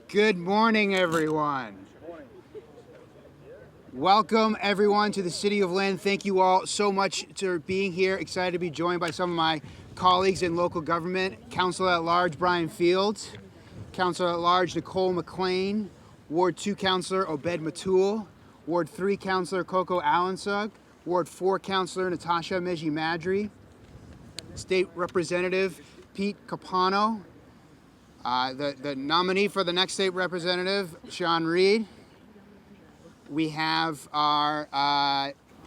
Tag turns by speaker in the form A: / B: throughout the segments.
A: Good morning, everyone. Welcome, everyone, to the City of Lynn. Thank you all so much for being here. Excited to be joined by some of my colleagues in local government. Councilor at Large Brian Fields, Councilor at Large Nicole McLean, Ward 2 Councilor Obed Matul, Ward 3 Councilor Coco Allensug, Ward 4 Councilor Natasha Meji Madri, State Representative Pete Capano, the nominee for the next state representative, Sean Reed. We have our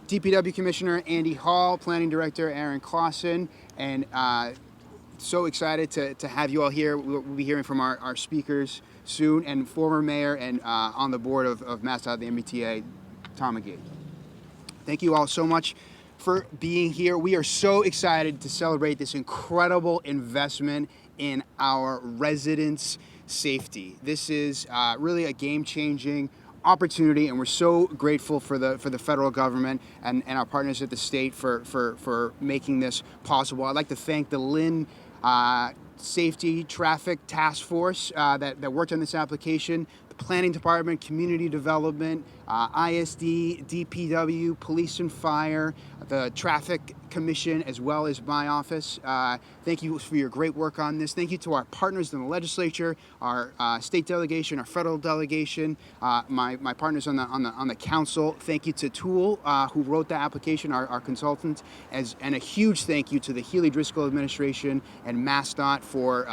A: DPW Commissioner Andy Hall, Planning Director Aaron Clausen, and so excited to have you all here. We'll be hearing from our speakers soon, and former mayor and on the board of MassDOT, the MBTA, Tom McGee. Thank you all so much for being here. We are so excited to celebrate this incredible investment in our residents' safety. This is really a game-changing opportunity, and we're so grateful for the federal government and our partners at the state for making this possible. I'd like to thank the Lynn Safety Traffic Task Force that worked on this application, the Planning Department, Community Development, ISD, DPW, Police and Fire, the Traffic Commission, as well as my office. Thank you for your great work on this. Thank you to our partners in the legislature, our state delegation, our federal delegation, my partners on the council. Thank you to Tool, who wrote the application, our consultant, and a huge thank you to the Healy Driscoll administration and MassDOT for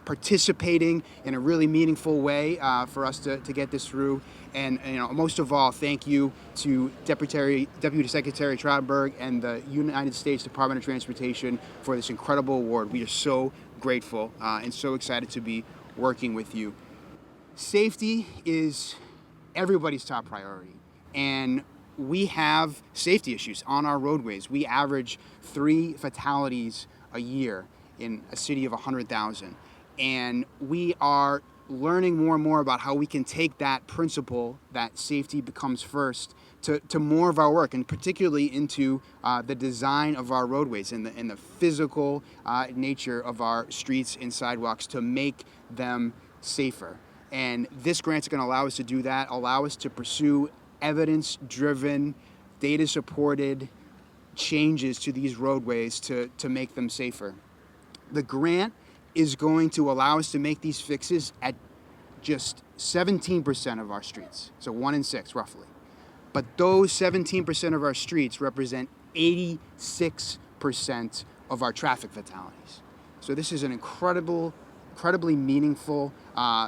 A: participating in a really meaningful way for us to get this through. And most of all, thank you to Deputy Secretary Trottenberg and the United States Department of Transportation for this incredible award. We are so grateful and so excited to be working with you. Safety is everybody's top priority, and we have safety issues on our roadways. We average 3 fatalities a year in a city of 100,000, and we are learning more and more about how we can take that principle that safety becomes first to more of our work, and particularly into the design of our roadways and the physical nature of our streets and sidewalks to make them safer. And this grant is going to allow us to do that, allow us to pursue evidence-driven, data-supported changes to these roadways to make them safer. The grant is going to allow us to make these fixes at just 17% of our streets, so 1 in 6 roughly. But those 17% of our streets represent 86% of our traffic fatalities. So this is an incredibly meaningful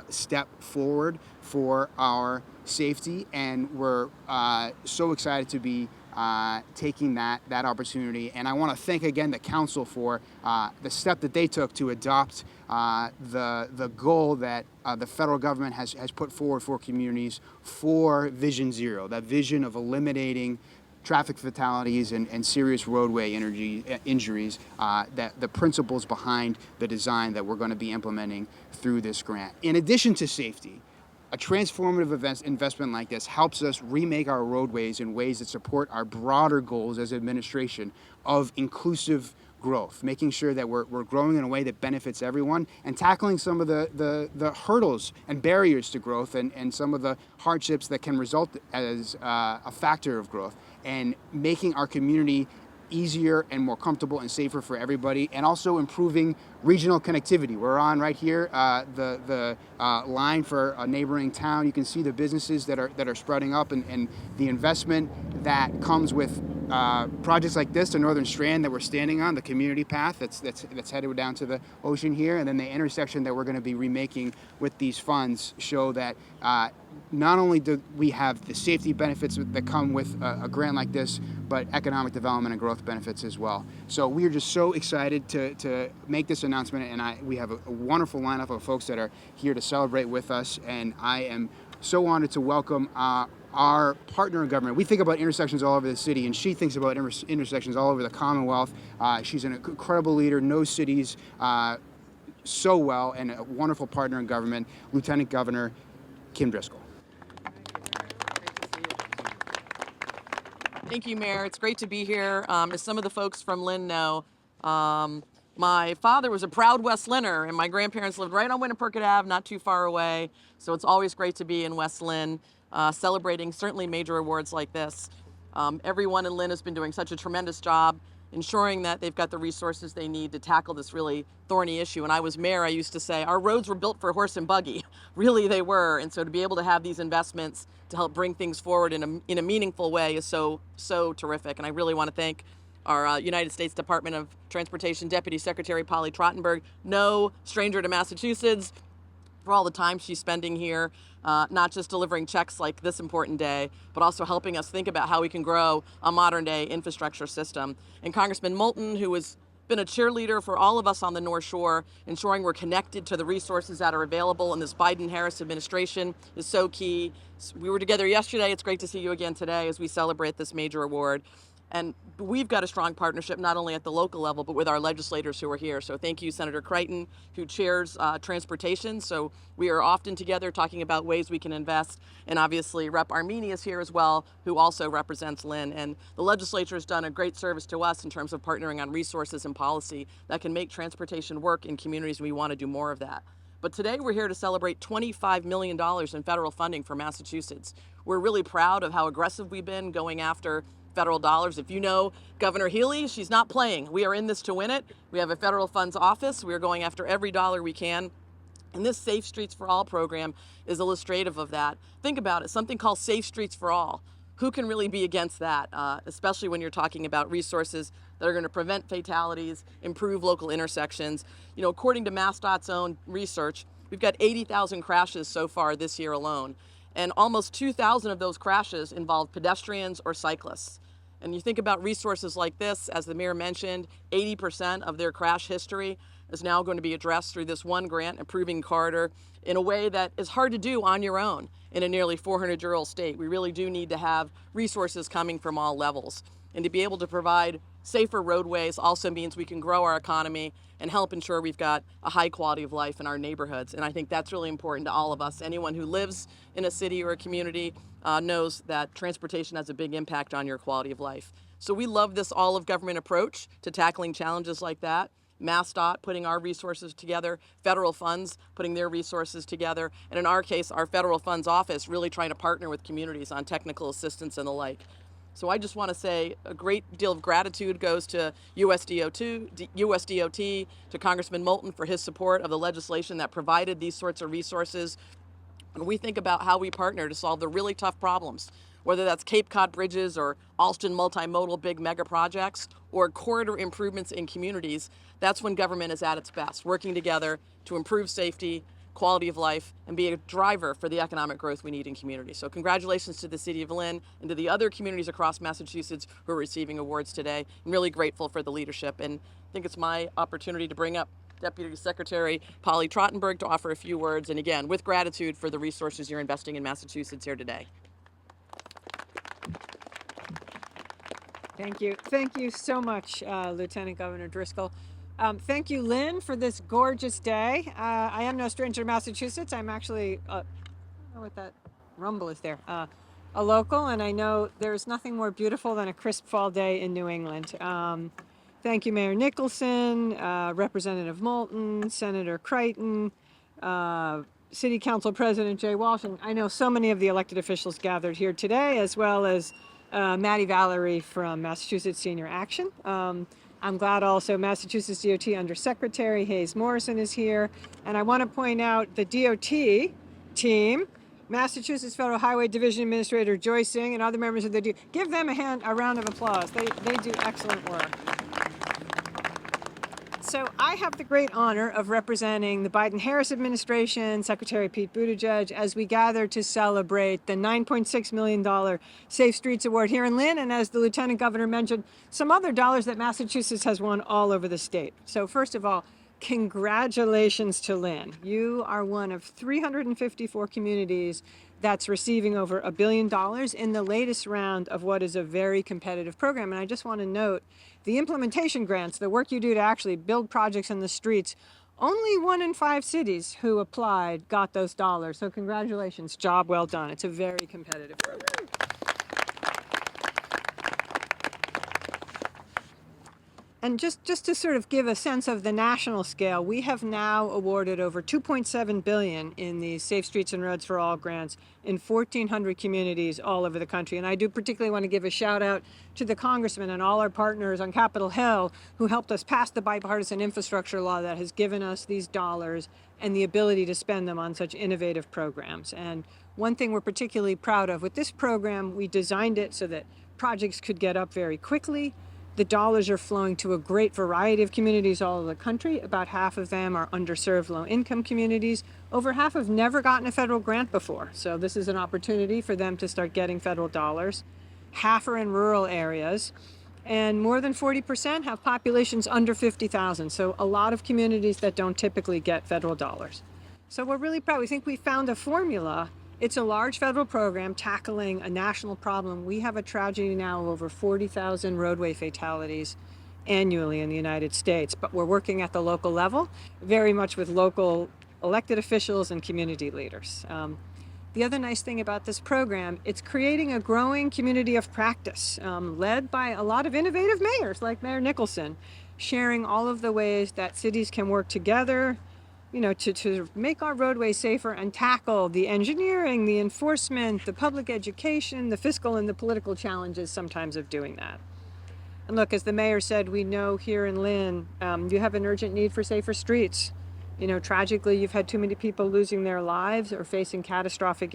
A: step forward for our safety, and we're so excited to be taking that opportunity. And I want to thank again the council for the step that they took to adopt the goal that the federal government has put forward for communities for Vision Zero, that vision of eliminating traffic fatalities and serious roadway injuries, that the principles behind the design that we're going to be implementing through this grant. In addition to safety, a transformative investment like this helps us remake our roadways in ways that support our broader goals as administration of inclusive growth, making sure that we're growing in a way that benefits everyone, and tackling some of the hurdles and barriers to growth and some of the hardships that can result as a factor of growth, and making our community easier and more comfortable and safer for everybody, and also improving regional connectivity. We're on right here the line for a neighboring town. You can see the businesses that are sprouting up, and the investment that comes with projects like this, the Northern Strand that we're standing on, the community path that's headed down to the ocean here, and then the intersection that we're going to be remaking with these funds show that not only do we have the safety benefits that come with a grant like this, but economic development and growth benefits as well. So we are just so excited to make this announcement, and we have a wonderful lineup of folks that are here to celebrate with us, and I am so honored to welcome our partner in government. We think about intersections all over the city, and she thinks about intersections all over the Commonwealth. She's an incredible leader, knows cities so well, and a wonderful partner in government, Lieutenant Governor Kim Driscoll.
B: Thank you, Mayor. It's great to be here. As some of the folks from Lynn know, My father was a proud West Lynner, and my grandparents lived right on Winniperket Ave, not too far away. So it's always great to be in West Lynn, celebrating certainly major awards like this. Everyone in Lynn has been doing such a tremendous job ensuring that they've got the resources they need to tackle this really thorny issue. When I was mayor, I used to say our roads were built for horse and buggy. Really, they were. And so to be able to have these investments to help bring things forward in a meaningful way is so terrific. And I really want to thank our United States Department of Transportation Deputy Secretary Polly Trottenberg, no stranger to Massachusetts, for all the time she's spending here, not just delivering checks like this important day, but also helping us think about how we can grow a modern day infrastructure system. And Congressman Moulton, who has been a cheerleader for all of us on the North Shore, ensuring we're connected to the resources that are available in this Biden-Harris administration is so key. We were together yesterday. It's great to see you again today as we celebrate this major award. And we've got a strong partnership, not only at the local level, but with our legislators who are here. So thank you, Senator Crichton, who chairs transportation. So we are often together talking about ways we can invest. And obviously, Rep. Armini is here as well, who also represents Lynn. And the legislature has done a great service to us in terms of partnering on resources and policy that can make transportation work in communities, and we want to do more of that. But today we're here to celebrate $25 million in federal funding for Massachusetts. We're really proud of how aggressive we've been going after federal dollars. If you know Governor Healy, she's not playing. We are in this to win it. We have a federal funds office. We are going after every dollar we can. And this Safe Streets for All program is illustrative of that. Think about it, something called Safe Streets for All. Who can really be against that, especially when you're talking about resources that are going to prevent fatalities, improve local intersections? You know, according to MassDOT's own research, we've got 80,000 crashes so far this year alone. And almost 2,000 of those crashes involve pedestrians or cyclists. And you think about resources like this, as the mayor mentioned, 80% of their crash history is now going to be addressed through this one grant, Improving Corridor, in a way that is hard to do on your own in a nearly 400-year-old state. We really do need to have resources coming from all levels. And to be able to provide safer roadways also means we can grow our economy and help ensure we've got a high quality of life in our neighborhoods. And I think that's really important to all of us. Anyone who lives in a city or a community knows that transportation has a big impact on your quality of life. So we love this all-of-government approach to tackling challenges like that. MassDOT putting our resources together, federal funds putting their resources together, and in our case, our federal funds office really trying to partner with communities on technical assistance and the like. So I just want to say a great deal of gratitude goes to USDOT, to Congressman Moulton for his support of the legislation that provided these sorts of resources. When we think about how we partner to solve the really tough problems, whether that's Cape Cod bridges or Alston multimodal big mega projects or corridor improvements in communities, that's when government is at its best, working together to improve safety, quality of life, and be a driver for the economic growth we need in communities. So congratulations to the City of Lynn and to the other communities across Massachusetts who are receiving awards today. I'm really grateful for the leadership, and I think it's my opportunity to bring up Deputy Secretary Polly Trottenberg to offer a few words, and again, with gratitude for the resources you're investing in Massachusetts here today.
C: Thank you. Thank you so much, Lieutenant Governor Driscoll. Thank you, Lynn, for this gorgeous day. I am no stranger to Massachusetts. I'm actually, I don't know what that rumble is there, a local, and I know there's nothing more beautiful than a crisp fall day in New England. Thank you, Mayor Nicholson, Representative Moulton, Senator Crichton, City Council President Jay Walsh, and I know so many of the elected officials gathered here today, as well as Maddie Valerie from Massachusetts Senior Action. I'm glad also Massachusetts DOT Undersecretary Hayes Morrison is here. And I want to point out the DOT team, Massachusetts Federal Highway Division Administrator Joyce Singh and other members of the DOT. Give them a round of applause. They do excellent work. So I have the great honor of representing the Biden-Harris administration, Secretary Pete Buttigieg, as we gather to celebrate the $9.6 million Safe Streets Award here in Lynn, and as the Lieutenant Governor mentioned, some other dollars that Massachusetts has won all over the state. So first of all, congratulations to Lynn. You are one of 354 communities that's receiving over $1 billion in the latest round of what is a very competitive program. And I just want to note the implementation grants, the work you do to actually build projects in the streets, only 1 in 5 cities who applied got those dollars. So congratulations, job well done. It's a very competitive program. And just to sort of give a sense of the national scale, we have now awarded over $2.7 billion in the Safe Streets and Roads for All grants in 1,400 communities all over the country. And I do particularly want to give a shout out to the congressman and all our partners on Capitol Hill who helped us pass the bipartisan infrastructure law that has given us these dollars and the ability to spend them on such innovative programs. And one thing we're particularly proud of with this program, we designed it so that projects could get up very quickly. The dollars are flowing to a great variety of communities all over the country. About half of them are underserved low-income communities. Over half have never gotten a federal grant before. So this is an opportunity for them to start getting federal dollars. Half are in rural areas. And more than 40% have populations under 50,000. So a lot of communities that don't typically get federal dollars. So we're really proud. We think we found a formula. It's a large federal program tackling a national problem. We have a tragedy now of over 40,000 roadway fatalities annually in the United States, but we're working at the local level, very much with local elected officials and community leaders. The other nice thing about this program, it's creating a growing community of practice, led by a lot of innovative mayors like Mayor Nicholson, sharing all of the ways that cities can work together, to make our roadways safer and tackle the engineering, the enforcement, the public education, the fiscal and the political challenges sometimes of doing that. And look, as the mayor said, we know here in Lynn, you have an urgent need for safer streets. Tragically, you've had too many people losing their lives or facing catastrophic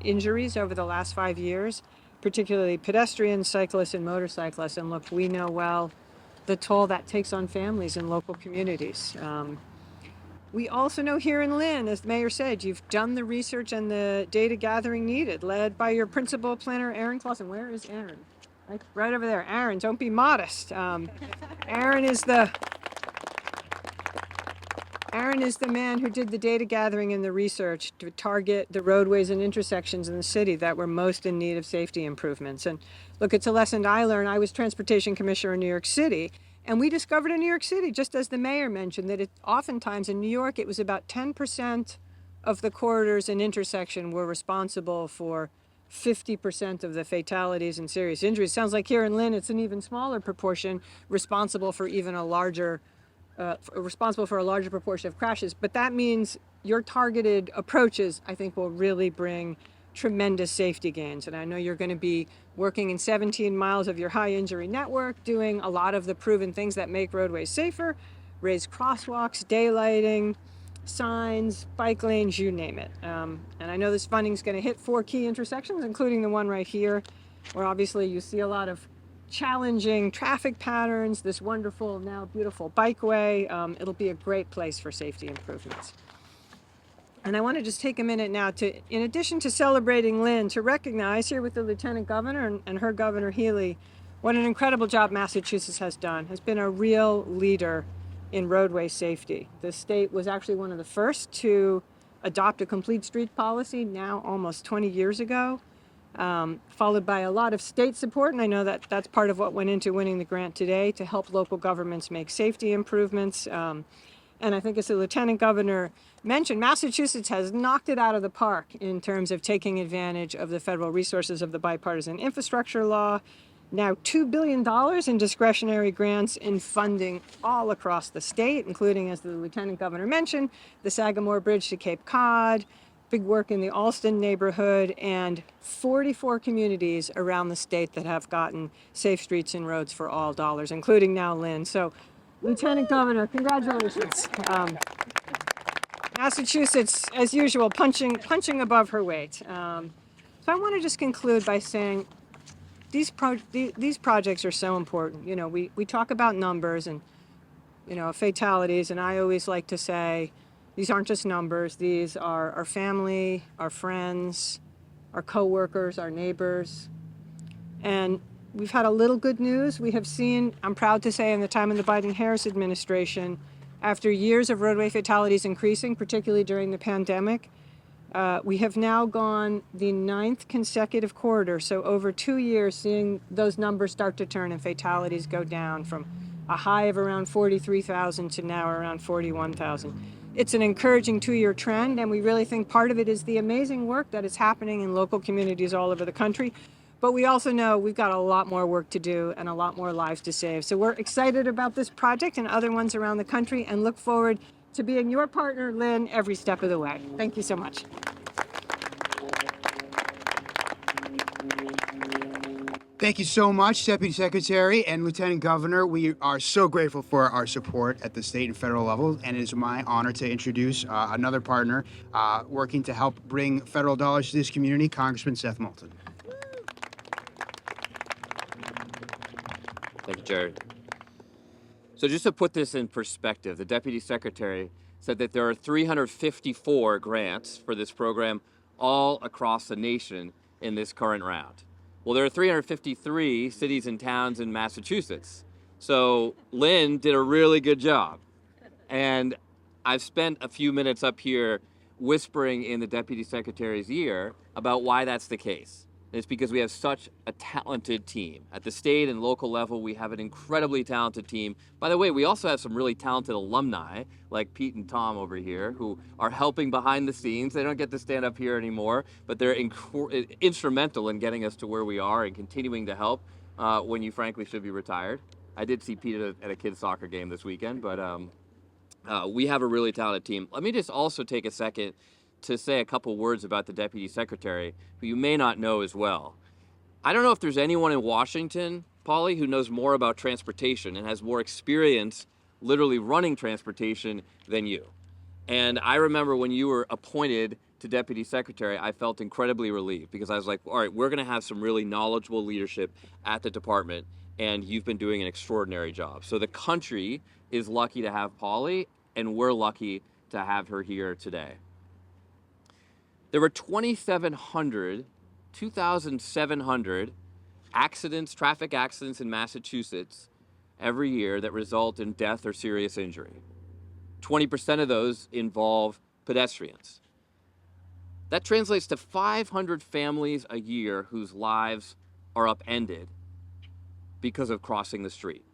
C: injuries over the last 5 years, particularly pedestrians, cyclists, and motorcyclists. And look, we know well the toll that takes on families in local communities. We also know here in Lynn, as the mayor said, you've done the research and the data gathering needed, led by your principal planner, Aaron Clausen. Where is Aaron? Right over there. Aaron, don't be modest. Aaron is the man who did the data gathering and the research to target the roadways and intersections in the city that were most in need of safety improvements. And look, it's a lesson I learned. I was transportation commissioner in New York City. And we discovered in New York City, just as the mayor mentioned, that oftentimes in New York, it was about 10% of the corridors and intersection were responsible for 50% of the fatalities and serious injuries. Sounds like here in Lynn, it's an even smaller proportion responsible for a larger proportion of crashes. But that means your targeted approaches, I think, will really bring tremendous safety gains. And I know you're going to be working in 17 miles of your high injury network, doing a lot of the proven things that make roadways safer, raised crosswalks, daylighting, signs, bike lanes, you name it. And I know this funding is going to hit 4 key intersections, including the one right here, where obviously you see a lot of challenging traffic patterns, this wonderful, now beautiful bikeway. It'll be a great place for safety improvements. And I want to just take a minute now to, in addition to celebrating Lynn, to recognize here with the Lieutenant Governor and her Governor Healy, what an incredible job Massachusetts has done, has been a real leader in roadway safety. The state was actually one of the first to adopt a complete street policy now almost 20 years ago, followed by a lot of state support. And I know that that's part of what went into winning the grant today, to help local governments make safety improvements. And I think, as the Lieutenant Governor mentioned, Massachusetts has knocked it out of the park in terms of taking advantage of the federal resources of the bipartisan infrastructure law. Now $2 billion in discretionary grants in funding all across the state, including, as the Lieutenant Governor mentioned, the Sagamore Bridge to Cape Cod, big work in the Alston neighborhood, and 44 communities around the state that have gotten Safe Streets and Roads for All dollars, including now Lynn. So, Lieutenant Governor, congratulations. Massachusetts, as usual, punching above her weight. So I want to just conclude by saying these projects are so important. We talk about numbers and, fatalities, and I always like to say these aren't just numbers. These are our family, our friends, our coworkers, our neighbors. And we've had a little good news. We have seen, I'm proud to say, in the time of the Biden-Harris administration, after years of roadway fatalities increasing, particularly during the pandemic, we have now gone the 9th consecutive quarter, so over 2 years, seeing those numbers start to turn and fatalities go down from a high of around 43,000 to now around 41,000. It's an encouraging 2-year trend, and we really think part of it is the amazing work that is happening in local communities all over the country. but we also know we've got a lot more work to do and a lot more lives to save. So we're excited about this project and other ones around the country and look forward to being your partner, Lynn, every step of the way. Thank you so much.
A: Thank you so much, Deputy Secretary and Lieutenant Governor. We are so grateful for our support at the state and federal level, and it is my honor to introduce another partner working to help bring federal dollars to this community, Congressman Seth Moulton.
D: Thank you, Jared. So just to put this in perspective, the Deputy Secretary said that there are 354 grants for this program all across the nation in this current round. Well, there are 353 cities and towns in Massachusetts. So Lynn did a really good job. And I've spent a few minutes up here whispering in the Deputy Secretary's ear about why that's the case. And it's because we have such a talented team. At the state and local level, we have an incredibly talented team. By the way, we also have some really talented alumni, like Pete and Tom over here, who are helping behind the scenes. They don't get to stand up here anymore, but they're instrumental in getting us to where we are and continuing to help when you frankly should be retired. I did see Pete at a kids' soccer game this weekend, but we have a really talented team. Let me just also take a second to say a couple words about the Deputy Secretary, who you may not know as well. I don't know if there's anyone in Washington, Polly, who knows more about transportation and has more experience literally running transportation than you. And I remember when you were appointed to Deputy Secretary, I felt incredibly relieved because I was like, all right, we're gonna have some really knowledgeable leadership at the department, and you've been doing an extraordinary job. So the country is lucky to have Polly, and we're lucky to have her here today. There were 2,700 accidents, traffic accidents in Massachusetts every year that result in death or serious injury. 20% of those involve pedestrians. That translates to 500 families a year whose lives are upended because of crossing the street.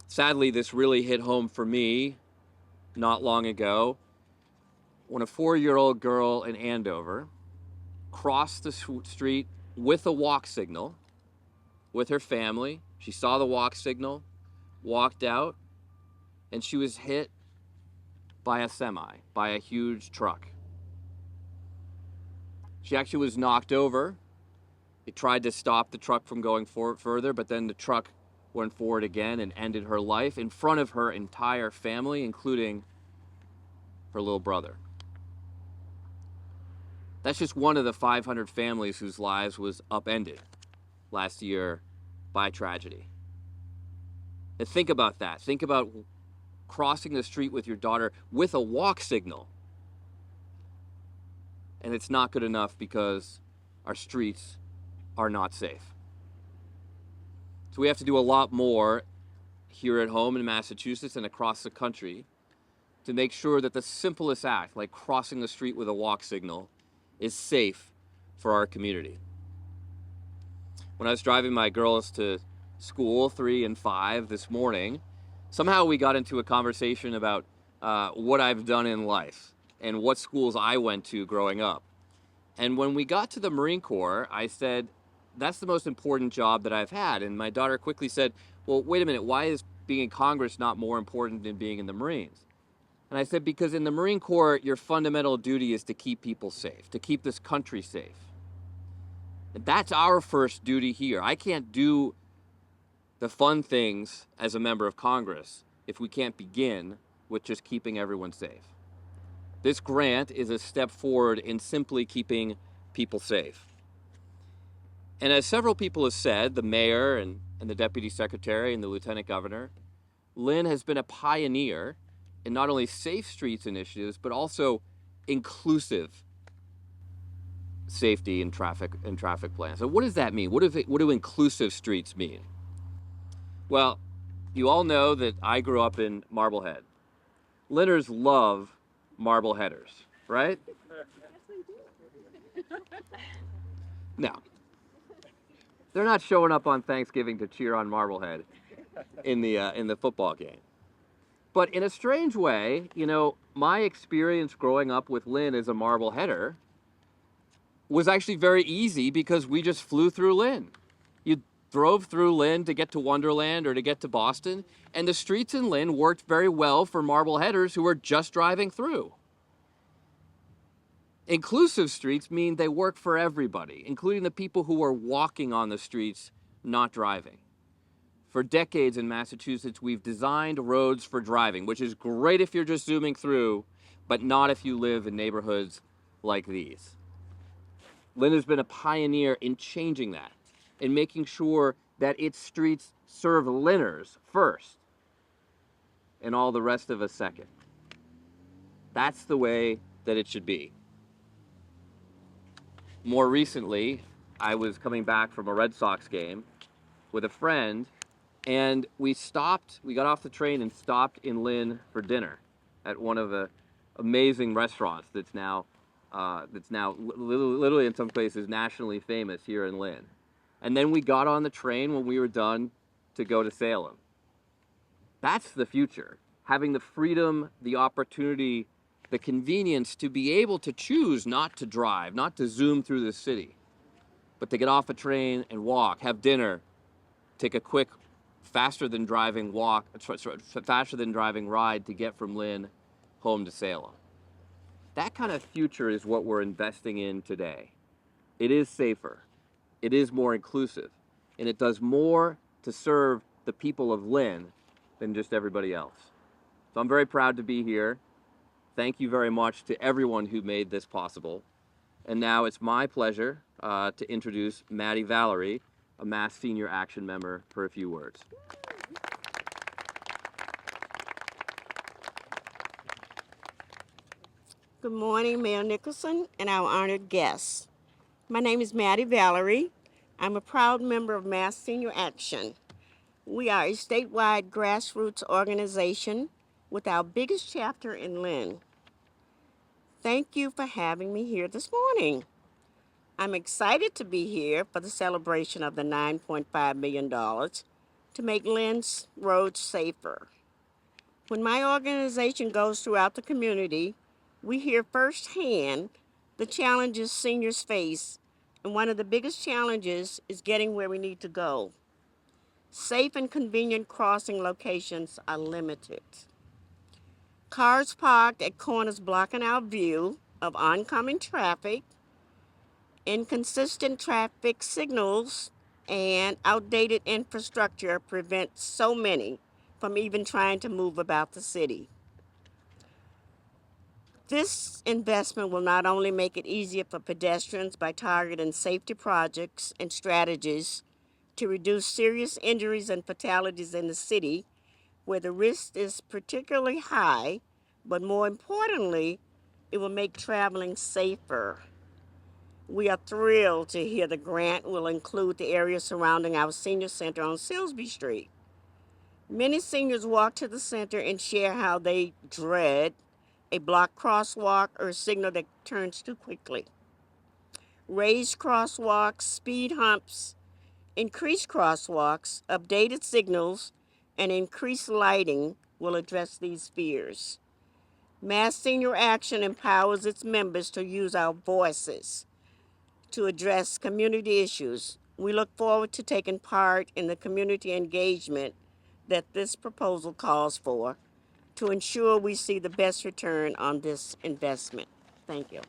D: Sadly, this really hit home for me not long ago when a 4-year-old girl in Andover crossed the street with a walk signal with her family. She saw the walk signal, walked out, and she was hit by a semi, by a huge truck. She actually was knocked over. It tried to stop the truck from going forward further, but then the truck went forward again and ended her life in front of her entire family, including her little brother. That's just one of the 500 families whose lives was upended last year by tragedy. And think about that. Think about crossing the street with your daughter with a walk signal. And it's not good enough because our streets are not safe. So we have to do a lot more here at home in Massachusetts and across the country to make sure that the simplest act, like crossing the street with a walk signal, is safe for our community. When I was driving my girls to school, 3 and 5 this morning, somehow we got into a conversation about what I've done in life and what schools I went to growing up. And when we got to the Marine Corps, I said, that's the most important job that I've had. And my daughter quickly said, well, wait a minute, why is being in Congress not more important than being in the Marines? And I said, because in the Marine Corps, your fundamental duty is to keep people safe, to keep this country safe. And that's our first duty here. I can't do the fun things as a member of Congress if we can't begin with just keeping everyone safe. This grant is a step forward in simply keeping people safe. And as several people have said, the mayor and the deputy secretary and the lieutenant governor, Lynn has been a pioneer in not only safe streets initiatives, but also inclusive safety and traffic plans. So what does that mean? What do inclusive streets mean? Well, you all know that I grew up in Marblehead. Lynners love Marbleheaders, right? Now, they're not showing up on Thanksgiving to cheer on Marblehead in the football game. But in a strange way, you know, my experience growing up with Lynn as a Marbleheader was actually very easy because we just flew through Lynn. You drove through Lynn to get to Wonderland or to get to Boston, and the streets in Lynn worked very well for Marbleheaders who were just driving through. Inclusive streets mean they work for everybody, including the people who are walking on the streets, not driving. For decades in Massachusetts, we've designed roads for driving, which is great if you're just zooming through, but not if you live in neighborhoods like these. Lynn has been a pioneer in changing that, in making sure that its streets serve Lynners first and all the rest of us second. That's the way that it should be. More recently, I was coming back from a Red Sox game with a friend, and we got off the train and stopped in Lynn for dinner at one of the amazing restaurants that's now literally in some places nationally famous here in Lynn. And then we got on the train when we were done to go to Salem. That's the future. Having the freedom, the opportunity, the convenience to be able to choose not to drive, not to zoom through the city, but to get off a train and walk, have dinner, take a quick, faster than driving ride to get from Lynn home to Salem. That kind of future is what we're investing in today. It is safer, it is more inclusive, and it does more to serve the people of Lynn than just everybody else. So I'm very proud to be here. Thank you very much to everyone who made this possible. And now it's my pleasure to introduce Maddie Valerie, a Mass Senior Action member, for a few words.
E: Good morning, Mayor Nicholson and our honored guests. My name is Maddie Valerie. I'm a proud member of Mass Senior Action. We are a statewide grassroots organization with our biggest chapter in Lynn. Thank you for having me here this morning. I'm excited to be here for the celebration of the $9.5 million to make Lynn's roads safer. When my organization goes throughout the community, we hear firsthand the challenges seniors face, and one of the biggest challenges is getting where we need to go. Safe and convenient crossing locations are limited. Cars parked at corners blocking our view of oncoming traffic, inconsistent traffic signals, and outdated infrastructure prevent so many from even trying to move about the city. This investment will not only make it easier for pedestrians by targeting safety projects and strategies to reduce serious injuries and fatalities in the city where the risk is particularly high, but more importantly, it will make traveling safer. We are thrilled to hear the grant will include the area surrounding our senior center on Silsby Street. Many seniors walk to the center and share how they dread a blocked crosswalk or a signal that turns too quickly. Raised crosswalks, speed humps, increased crosswalks, updated signals, and increased lighting will address these fears. Mass Senior Action empowers its members to use our voices to address community issues. We look forward to taking part in the community engagement that this proposal calls for to ensure we see the best return on this investment. Thank you.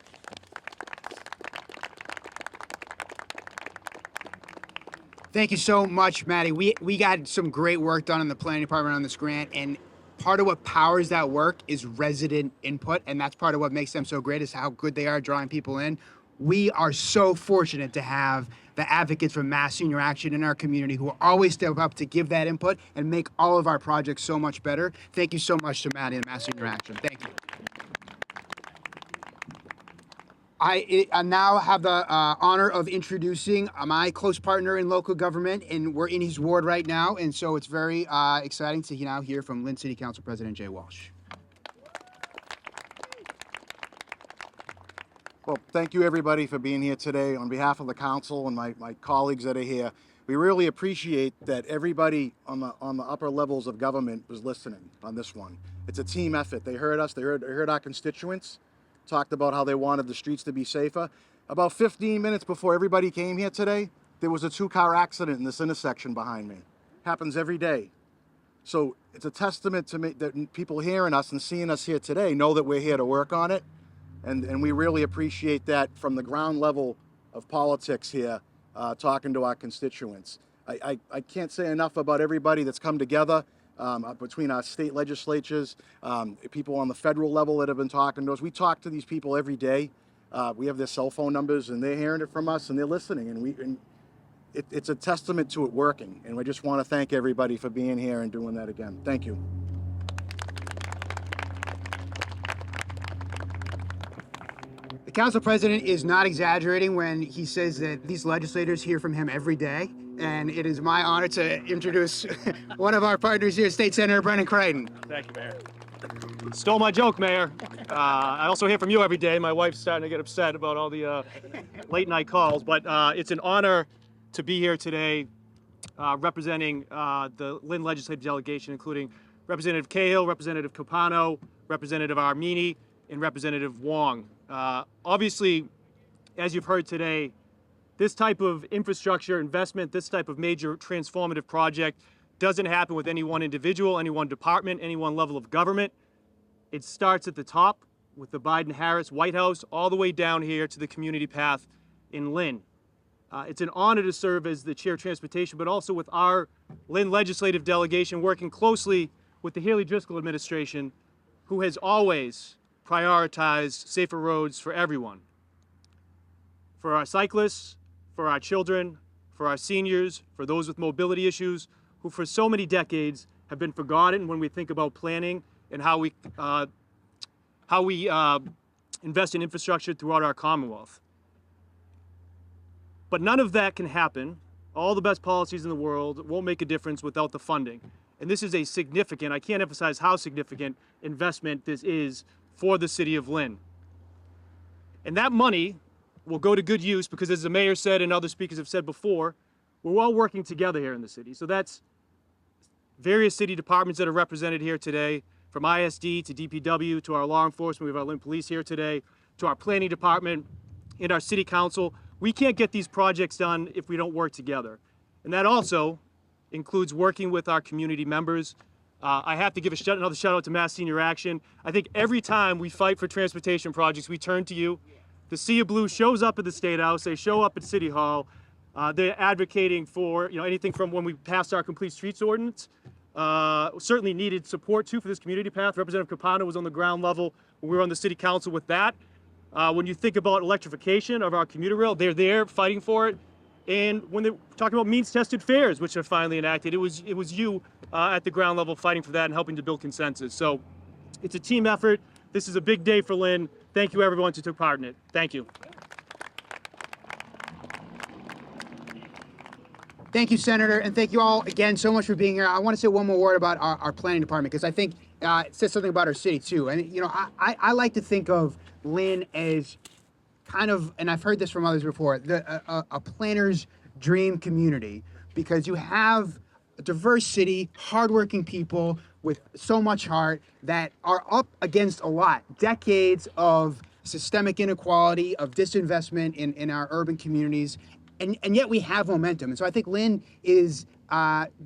A: Thank you so much, Maddie. We got some great work done in the planning department on this grant, and part of what powers that work is resident input, and that's part of what makes them so great is how good they are drawing people in. We are so fortunate to have the advocates from Mass Senior Action in our community who always step up to give that input and make all of our projects so much better. Thank you so much to Maddie and Mass Senior Action. Thank you. I now have the honor of introducing my close partner in local government, and we're in his ward right now, and so it's very exciting to now hear from Lynn City Council President Jay Walsh.
F: Well, thank you everybody for being here today. On behalf of the council and my colleagues that are here, we really appreciate that everybody on the upper levels of government was listening on this one. It's a team effort. They heard us, they heard our constituents, talked about how they wanted the streets to be safer, About 15 minutes before everybody came here today, there was a 2-car accident in this intersection behind me. Happens every day. So it's a testament to me that people hearing us and seeing us here today know that we're here to work on it. And we really appreciate that from the ground level of politics here, talking to our constituents. I can't say enough about everybody that's come together between our state legislatures, people on the federal level that have been talking to us. We talk to these people every day. We have their cell phone numbers, and they're hearing it from us, and they're listening. And it's a testament to it working. And we just want to thank everybody for being here and doing that again. Thank you.
A: The council president is not exaggerating when he says that these legislators hear from him every day. And it is my honor to introduce one of our partners here, State Senator Brendan Crichton.
G: Thank you, Mayor. Stole my joke, Mayor. I also hear from you every day. My wife's starting to get upset about all the late night calls, but it's an honor to be here today representing the Lynn legislative delegation, including Representative Cahill, Representative Capano, Representative Armini, and Representative Wong. Obviously, as you've heard today, this type of infrastructure investment, this type of major transformative project doesn't happen with any one individual, any one department, any one level of government. It starts at the top with the Biden-Harris White House all the way down here to the community path in Lynn. It's an honor to serve as the chair of transportation, but also with our Lynn legislative delegation working closely with the Haley Driscoll administration, who has always prioritized safer roads for everyone. For our cyclists, for our children, for our seniors, for those with mobility issues, who for so many decades have been forgotten when we think about planning and how we invest in infrastructure throughout our Commonwealth. But none of that can happen. All the best policies in the world won't make a difference without the funding. And this is a significant, I can't emphasize how significant investment this is for the City of Lynn. And that money will go to good use because, as the mayor said and other speakers have said before, we're all working together here in the city. So that's various city departments that are represented here today, from ISD to DPW to our law enforcement. We have our Lynn Police here today, to our planning department and our city council. We can't get these projects done if we don't work together. And that also includes working with our community members. I have to give another shout out to Mass Senior Action. I think every time we fight for transportation projects, we turn to you. The Sea of Blue shows up at the State House, they show up at City Hall. They're advocating for anything from when we passed our Complete Streets ordinance. Certainly needed support too for this community path. Representative Capano was on the ground level when we were on the city council with that. When you think about electrification of our commuter rail, they're there fighting for it. And when they're talking about means-tested fares, which are finally enacted, it was you at the ground level fighting for that and helping to build consensus. So it's a team effort. This is a big day for Lynn. Thank you, everyone, who took part in it. Thank you.
A: Thank you, Senator, and thank you all again so much for being here. I want to say one more word about our planning department, because I think it says something about our city too. And I like to think of Lynn as kind of, and I've heard this from others before, a planner's dream community, because you have a diverse city, hardworking people with so much heart that are up against a lot, decades of systemic inequality, of disinvestment in our urban communities. And yet we have momentum. And so I think Lynn is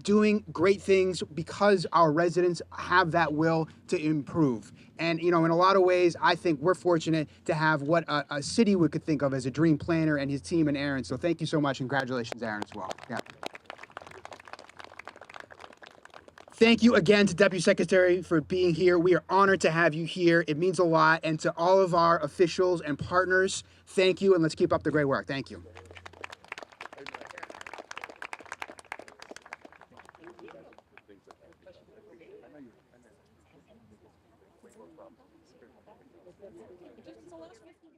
A: doing great things because our residents have that will to improve. And, in a lot of ways, I think we're fortunate to have what a city we could think of as a dream planner and his team and Aaron. So thank you so much. Congratulations, Aaron, as well. Yeah. Thank you again to Deputy Secretary for being here. We are honored to have you here. It means a lot. And to all of our officials and partners, thank you. And let's keep up the great work. Thank you.
B: Just the last 15